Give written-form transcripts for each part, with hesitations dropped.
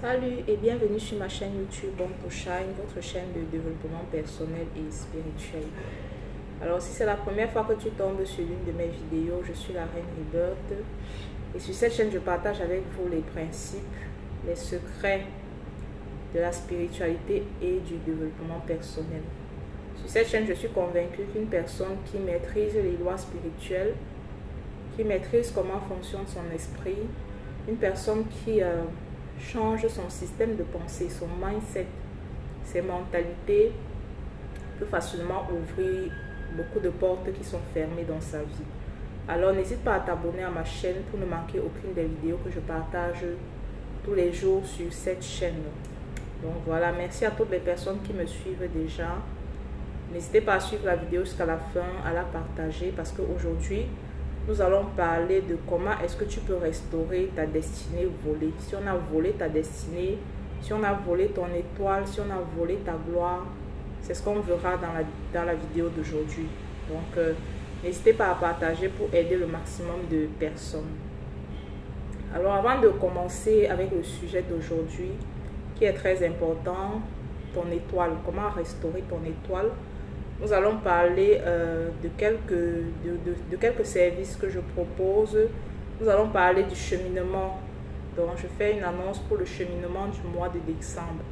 Salut et bienvenue sur ma chaîne YouTube Born to Shine, votre chaîne de développement personnel et spirituel. Alors si c'est la première fois que tu tombes sur l'une de mes vidéos, je suis la Reine Rebirth et sur cette chaîne je partage avec vous les principes, les secrets de la spiritualité et du développement personnel. Sur cette chaîne je suis convaincue qu'une personne qui maîtrise les lois spirituelles, qui maîtrise comment fonctionne son esprit, une personne qui change son système de pensée, son mindset, ses mentalités, peut facilement ouvrir beaucoup de portes qui sont fermées dans sa vie. Alors n'hésite pas à t'abonner à ma chaîne pour ne manquer aucune des vidéos que je partage tous les jours sur cette chaîne. Donc voilà, merci à toutes les personnes qui me suivent déjà. N'hésitez pas à suivre la vidéo jusqu'à la fin, à la partager parce qu'aujourd'hui, nous allons parler de comment est-ce que tu peux restaurer ta destinée volée. Si on a volé ta destinée, si on a volé ton étoile, si on a volé ta gloire, c'est ce qu'on verra dans la vidéo d'aujourd'hui. Donc, n'hésitez pas à partager pour aider le maximum de personnes. Alors, avant de commencer avec le sujet d'aujourd'hui, qui est très important, ton étoile, comment restaurer ton étoile, nous allons parler de quelques services que je propose. Nous allons parler du cheminement. Donc, je fais une annonce pour le cheminement du mois de décembre.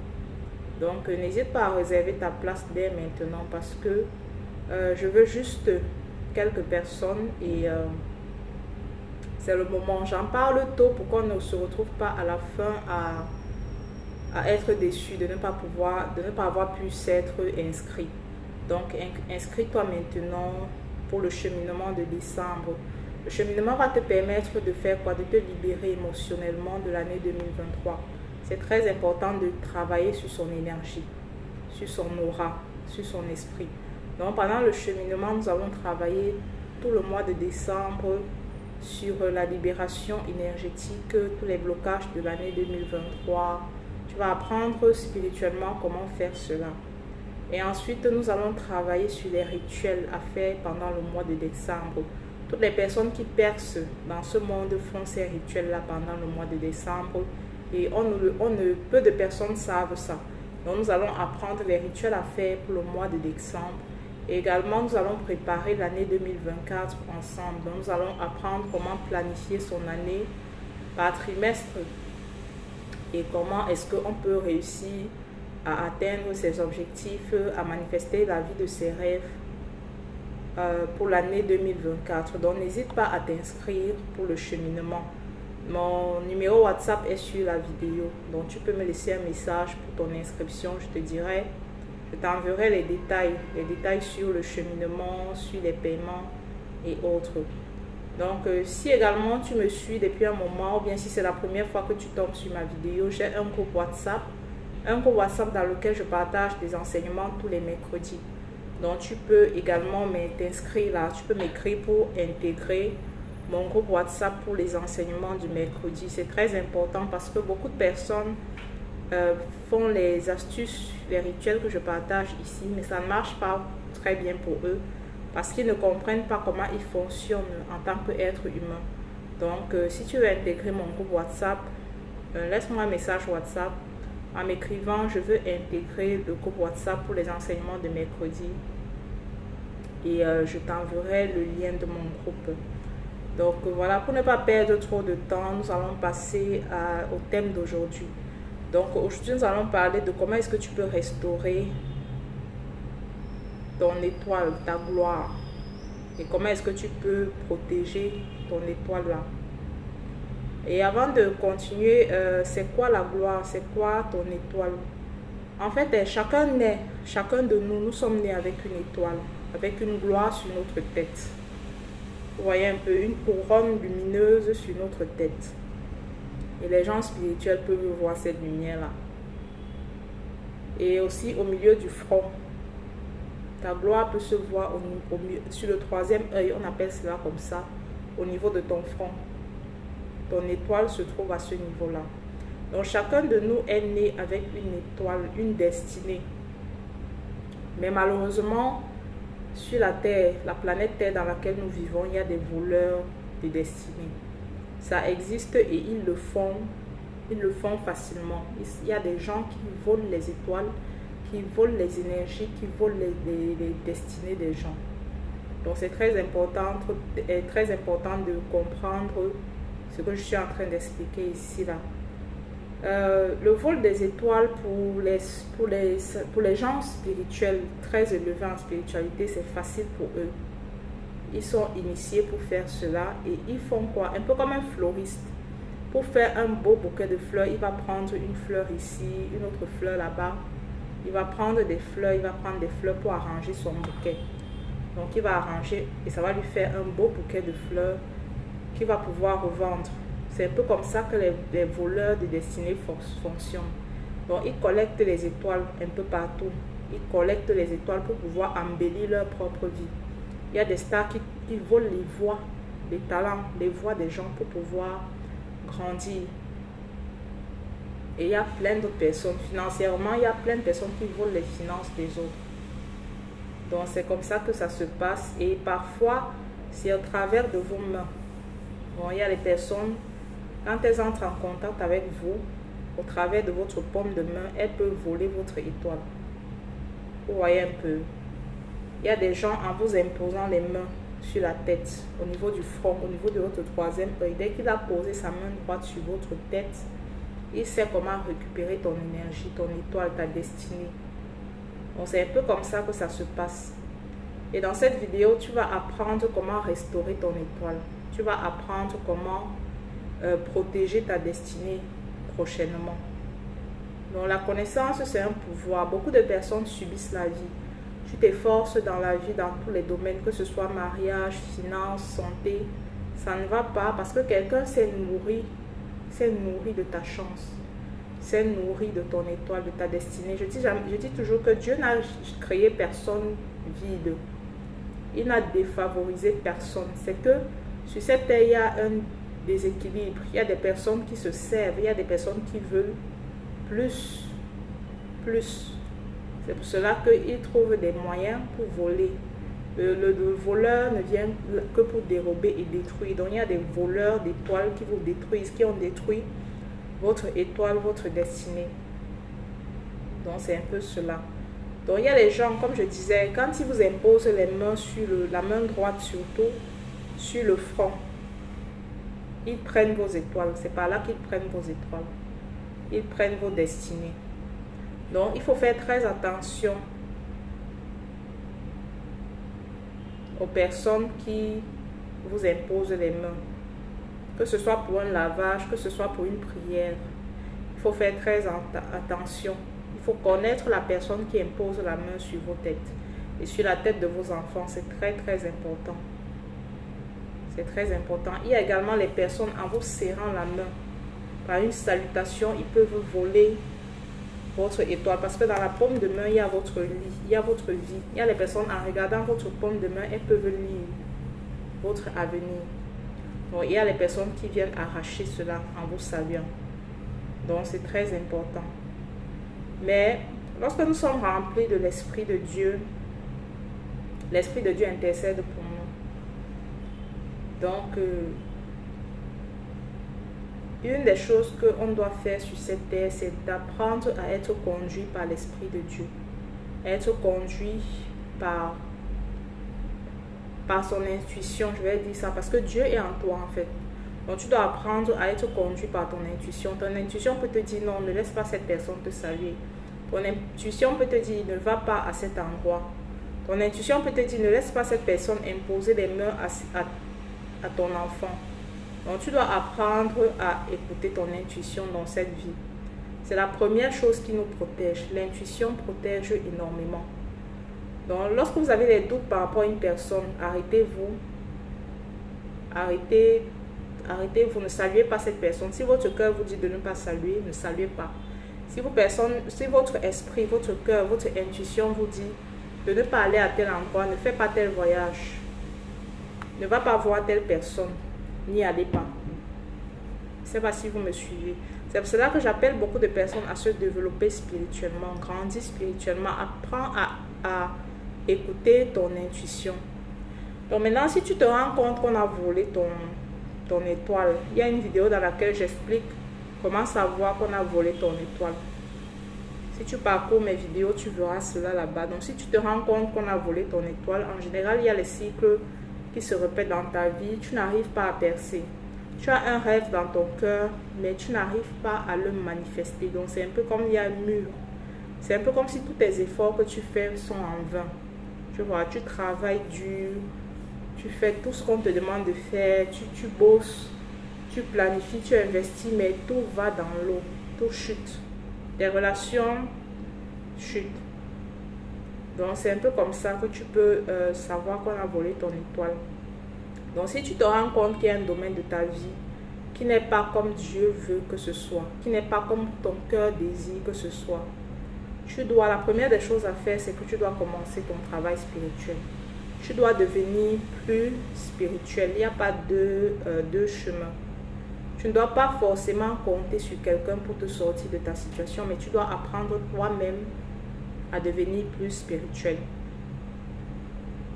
Donc, n'hésite pas à réserver ta place dès maintenant parce que je veux juste quelques personnes et c'est le moment. J'en parle tôt pour qu'on ne se retrouve pas à la fin à être déçu de ne pas avoir pu s'être inscrit. Donc, inscris-toi maintenant pour le cheminement de décembre. Le cheminement va te permettre de faire quoi? De te libérer émotionnellement de l'année 2023. C'est très important de travailler sur son énergie, sur son aura, sur son esprit. Donc, pendant le cheminement, nous allons travailler tout le mois de décembre sur la libération énergétique, tous les blocages de l'année 2023. Tu vas apprendre spirituellement comment faire cela. Et ensuite, nous allons travailler sur les rituels à faire pendant le mois de décembre. Toutes les personnes qui percent dans ce monde font ces rituels-là pendant le mois de décembre. Et peu de personnes savent ça. Donc, nous allons apprendre les rituels à faire pour le mois de décembre. Et également, nous allons préparer l'année 2024 ensemble. Donc, nous allons apprendre comment planifier son année par trimestre. Et comment est-ce qu'on peut réussir à atteindre ses objectifs, à manifester la vie de ses rêves pour l'année 2024. Donc, n'hésite pas à t'inscrire pour le cheminement. Mon numéro WhatsApp est sur la vidéo. Donc, tu peux me laisser un message pour ton inscription. Je t'enverrai les détails sur le cheminement, sur les paiements et autres. Donc, si également tu me suis depuis un moment, ou bien si c'est la première fois que tu tombes sur ma vidéo, j'ai un groupe WhatsApp. Un groupe WhatsApp dans lequel je partage des enseignements tous les mercredis. Donc, tu peux également t'inscrire là. Tu peux m'écrire pour intégrer mon groupe WhatsApp pour les enseignements du mercredi. C'est très important parce que beaucoup de personnes font les astuces, les rituels que je partage ici, mais ça ne marche pas très bien pour eux parce qu'ils ne comprennent pas comment ils fonctionnent en tant qu'être humain. Donc, si tu veux intégrer mon groupe WhatsApp, laisse-moi un message WhatsApp. En m'écrivant, je veux intégrer le groupe WhatsApp pour les enseignements de mercredi et je t'enverrai le lien de mon groupe. Donc voilà, pour ne pas perdre trop de temps, nous allons passer au thème d'aujourd'hui. Donc aujourd'hui, nous allons parler de comment est-ce que tu peux restaurer ton étoile, ta gloire et comment est-ce que tu peux protéger ton étoile là. Et avant de continuer, c'est quoi la gloire? C'est quoi ton étoile? En fait, chacun de nous sommes nés avec une étoile, avec une gloire sur notre tête. Vous voyez un peu, une couronne lumineuse sur notre tête. Et les gens spirituels peuvent voir cette lumière-là. Et aussi au milieu du front. Ta gloire peut se voir sur le troisième œil, on appelle cela comme ça, au niveau de ton front. Ton étoile se trouve à ce niveau-là. Donc, chacun de nous est né avec une étoile, une destinée. Mais malheureusement, sur la Terre, la planète Terre dans laquelle nous vivons, il y a des voleurs de destinée. Ça existe et ils le font Ils le font facilement. Il y a des gens qui volent les étoiles, qui volent les énergies, qui volent les destinées des gens. Donc c'est très important de comprendre ce que je suis en train d'expliquer ici là. Le vol des étoiles pour les gens spirituels, très élevés en spiritualité, c'est facile pour eux. Ils sont initiés pour faire cela et ils font quoi? Un peu comme un fleuriste. Pour faire un beau bouquet de fleurs, il va prendre une fleur ici, une autre fleur là-bas. Il va prendre des fleurs, il va prendre des fleurs pour arranger son bouquet. Donc il va arranger et ça va lui faire un beau bouquet de fleurs qu'il va pouvoir revendre. C'est un peu comme ça que les voleurs de destinée fonctionnent. Donc ils collectent les étoiles un peu partout. Ils collectent les étoiles pour pouvoir embellir leur propre vie. Il y a des stars qui volent les voix, les talents, les voix des gens pour pouvoir grandir. Et il y a plein d'autres personnes. Financièrement, il y a plein de personnes qui volent les finances des autres. Donc c'est comme ça que ça se passe. Et parfois, c'est au travers de vos mains. Bon, il y a les personnes, quand elles entrent en contact avec vous, au travers de votre paume de main, elles peuvent voler votre étoile. Vous voyez un peu. Il y a des gens, en vous imposant les mains sur la tête, au niveau du front, au niveau de votre troisième œil, dès qu'il a posé sa main droite sur votre tête, il sait comment récupérer ton énergie, ton étoile, ta destinée. Donc c'est un peu comme ça que ça se passe. Et dans cette vidéo, tu vas apprendre comment restaurer ton étoile. Tu vas apprendre comment protéger ta destinée prochainement. Donc la connaissance, c'est un pouvoir. Beaucoup de personnes subissent la vie. Tu t'efforces dans la vie, dans tous les domaines, que ce soit mariage, finance, santé. Ça ne va pas parce que quelqu'un s'est nourri de ta chance, s'est nourri de ton étoile, de ta destinée. Je dis toujours que Dieu n'a créé personne vide. Il n'a défavorisé personne. C'est que sur cette terre, il y a un déséquilibre. Il y a des personnes qui se servent, il y a des personnes qui veulent plus. C'est pour cela qu'ils trouvent des moyens pour voler. Le voleur ne vient que pour dérober et détruire. Donc il y a des voleurs d'étoiles qui vous détruisent, qui ont détruit votre étoile, votre destinée. Donc c'est un peu cela. Donc il y a les gens, comme je disais, quand ils vous imposent les mains sur la main droite surtout, sur le front, ils prennent vos étoiles. C'est par là qu'ils prennent vos étoiles. Ils prennent vos destinées. Donc il faut faire très attention aux personnes qui vous imposent les mains. Que ce soit pour un lavage, que ce soit pour une prière. Il faut faire très attention. Il faut connaître la personne qui impose la main sur vos têtes et sur la tête de vos enfants. C'est très important. C'est très important. Il y a également les personnes en vous serrant la main. Par une salutation, ils peuvent voler votre étoile. Parce que dans la paume de main, il y a votre lit, il y a votre vie. Il y a les personnes en regardant votre paume de main, elles peuvent lire votre avenir. Donc, il y a les personnes qui viennent arracher cela en vous saluant. Donc, c'est très important. Mais lorsque nous sommes remplis de l'Esprit de Dieu, l'Esprit de Dieu intercède pour nous. Donc, une des choses qu'on doit faire sur cette terre, c'est d'apprendre à être conduit par l'Esprit de Dieu. Être conduit par son intuition, je vais dire ça, parce que Dieu est en toi en fait. Donc tu dois apprendre à être conduit par ton intuition. Ton intuition peut te dire non, ne laisse pas cette personne te saluer. Ton intuition peut te dire ne va pas à cet endroit. Ton intuition peut te dire ne laisse pas cette personne imposer les mains à ton enfant. Donc tu dois apprendre à écouter ton intuition dans cette vie. C'est la première chose qui nous protège. L'intuition protège énormément. Donc lorsque vous avez des doutes par rapport à une personne, arrêtez-vous. Arrêtez-vous, ne saluez pas cette personne. Si votre cœur vous dit de ne pas saluer, ne saluez pas. Si votre esprit, votre cœur, votre intuition vous dit de ne pas aller à tel endroit, ne faites pas tel voyage, ne va pas voir telle personne, n'y allez pas. Je ne sais pas si vous me suivez. C'est pour cela que j'appelle beaucoup de personnes à se développer spirituellement, grandir spirituellement, apprends à écouter ton intuition. Donc maintenant, si tu te rends compte qu'on a volé ton étoile, il y a une vidéo dans laquelle j'explique Comment savoir qu'on a volé ton étoile? Si tu parcours mes vidéos, tu verras cela là-bas. Donc, si tu te rends compte qu'on a volé ton étoile, en général, il y a les cycles qui se répètent dans ta vie. Tu n'arrives pas à percer. Tu as un rêve dans ton cœur, mais tu n'arrives pas à le manifester. Donc, c'est un peu comme il y a un mur. C'est un peu comme si tous tes efforts que tu fais sont en vain. Tu vois, tu travailles dur, tu fais tout ce qu'on te demande de faire, tu bosses, tu planifies, tu investis, mais tout va dans l'eau, tout chute. Tes relations chutent. Donc, c'est un peu comme ça que tu peux savoir qu'on a volé ton étoile. Donc, si tu te rends compte qu'il y a un domaine de ta vie qui n'est pas comme Dieu veut que ce soit, qui n'est pas comme ton cœur désire que ce soit, la première des choses à faire, c'est que tu dois commencer ton travail spirituel. Tu dois devenir plus spirituel. Il n'y a pas deux chemins. Tu ne dois pas forcément compter sur quelqu'un pour te sortir de ta situation, mais tu dois apprendre toi-même à devenir plus spirituel.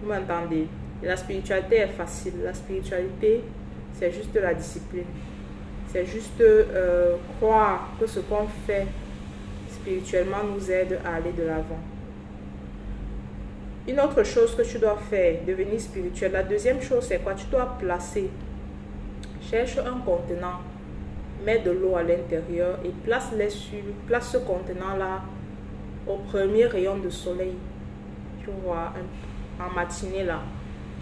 Vous m'entendez? La spiritualité est facile. La spiritualité, c'est juste la discipline. C'est juste croire que ce qu'on fait spirituellement nous aide à aller de l'avant. Une autre chose que tu dois faire, devenir spirituel. La deuxième chose, c'est quoi? Tu dois placer. Cherche un contenant, mets de l'eau à l'intérieur et place ce contenant-là au premier rayon de soleil. Tu vois, en matinée là.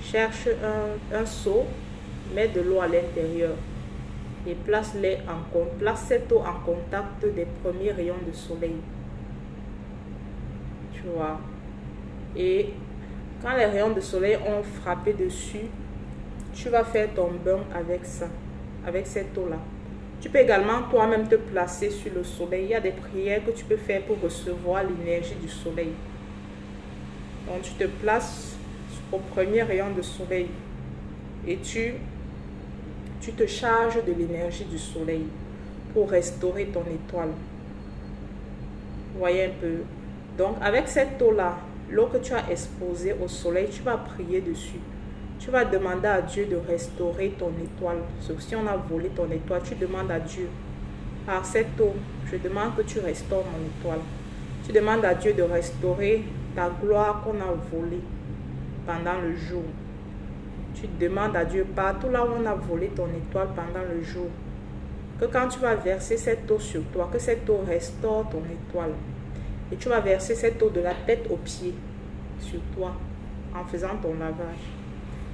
Cherche un seau, mets de l'eau à l'intérieur et place cette eau en contact des premiers rayons de soleil. Tu vois. Et quand les rayons de soleil ont frappé dessus, tu vas faire ton bain avec ça, avec cette eau-là. Tu peux également toi-même te placer sur le soleil. Il y a des prières que tu peux faire pour recevoir l'énergie du soleil. Donc tu te places au premier rayon de soleil et tu te charges de l'énergie du soleil pour restaurer ton étoile. Vous voyez un peu. Donc avec cette eau-là, l'eau que tu as exposée au soleil, tu vas prier dessus. Tu vas demander à Dieu de restaurer ton étoile. Sauf si on a volé ton étoile, tu demandes à Dieu. Par cette eau, je demande que tu restaures mon étoile. Tu demandes à Dieu de restaurer ta gloire qu'on a volée pendant le jour. Tu demandes à Dieu partout là où on a volé ton étoile pendant le jour, que quand tu vas verser cette eau sur toi, que cette eau restaure ton étoile. Et tu vas verser cette eau de la tête aux pieds sur toi en faisant ton lavage.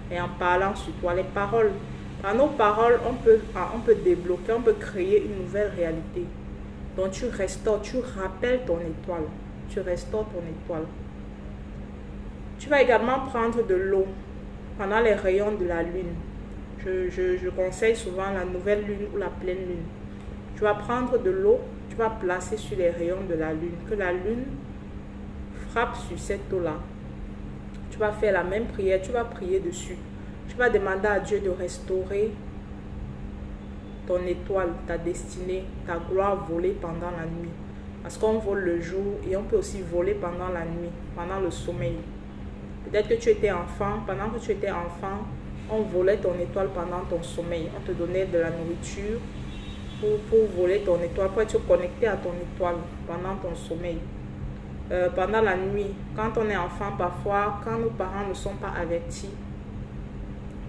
Et en parlant sur toi, les paroles. Par nos paroles, on peut débloquer, on peut créer une nouvelle réalité. Donc tu restaures, tu rappelles ton étoile. Tu restaures ton étoile. Tu vas également prendre de l'eau pendant les rayons de la lune. Je conseille souvent la nouvelle lune ou la pleine lune. Tu vas prendre de l'eau, tu vas placer sur les rayons de la lune. Que la lune frappe sur cette eau-là. Tu vas faire la même prière, tu vas prier dessus. Tu vas demander à Dieu de restaurer ton étoile, ta destinée, ta gloire volée pendant la nuit. Parce qu'on vole le jour et on peut aussi voler pendant la nuit, pendant le sommeil. Peut-être que tu étais enfant, pendant que tu étais enfant, on volait ton étoile pendant ton sommeil. On te donnait de la nourriture pour voler ton étoile, pour être connecté à ton étoile pendant ton sommeil. Pendant la nuit, quand on est enfant, parfois, quand nos parents ne sont pas avertis,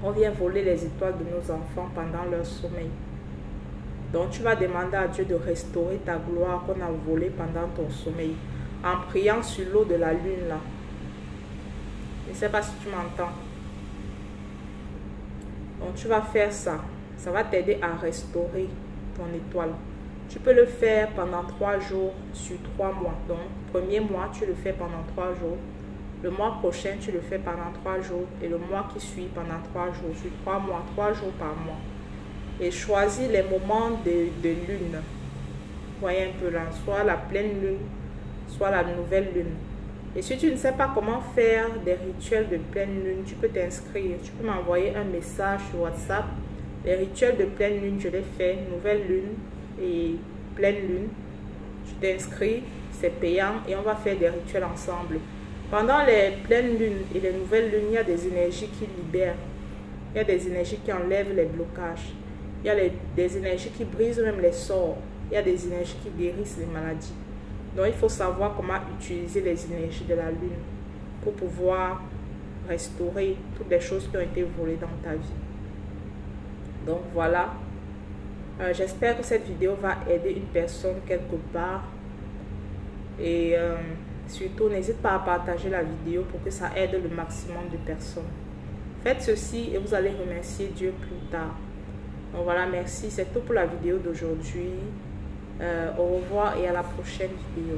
on vient voler les étoiles de nos enfants pendant leur sommeil. Donc, tu vas demander à Dieu de restaurer ta gloire qu'on a volée pendant ton sommeil, en priant sur l'eau de la lune là. Je ne sais pas si tu m'entends. Donc, tu vas faire ça. Ça va t'aider à restaurer ton étoile. Tu peux le faire pendant 3 jours sur 3 mois. Donc, premier mois, tu le fais pendant 3 jours. Le mois prochain, tu le fais pendant 3 jours. Et le mois qui suit, pendant 3 jours. Sur 3 mois, 3 jours par mois. Et choisis les moments de lune. Vous voyez un peu là. Soit la pleine lune, soit la nouvelle lune. Et si tu ne sais pas comment faire des rituels de pleine lune, tu peux t'inscrire. Tu peux m'envoyer un message sur WhatsApp. Les rituels de pleine lune, je les fais. Nouvelle lune et pleine lune. Tu t'inscris, c'est payant et on va faire des rituels ensemble. Pendant les pleines lunes et les nouvelles lunes, il y a des énergies qui libèrent. Il y a des énergies qui enlèvent les blocages. Il Il y a des énergies qui brisent même les sorts. Il y a des énergies qui guérissent les maladies. Donc, il faut savoir comment utiliser les énergies de la lune pour pouvoir restaurer toutes les choses qui ont été volées dans ta vie. Donc, voilà. J'espère que cette vidéo va aider une personne quelque part. Et surtout, n'hésite pas à partager la vidéo pour que ça aide le maximum de personnes. Faites ceci et vous allez remercier Dieu plus tard. Donc voilà, merci. C'est tout pour la vidéo d'aujourd'hui. Au revoir et à la prochaine vidéo.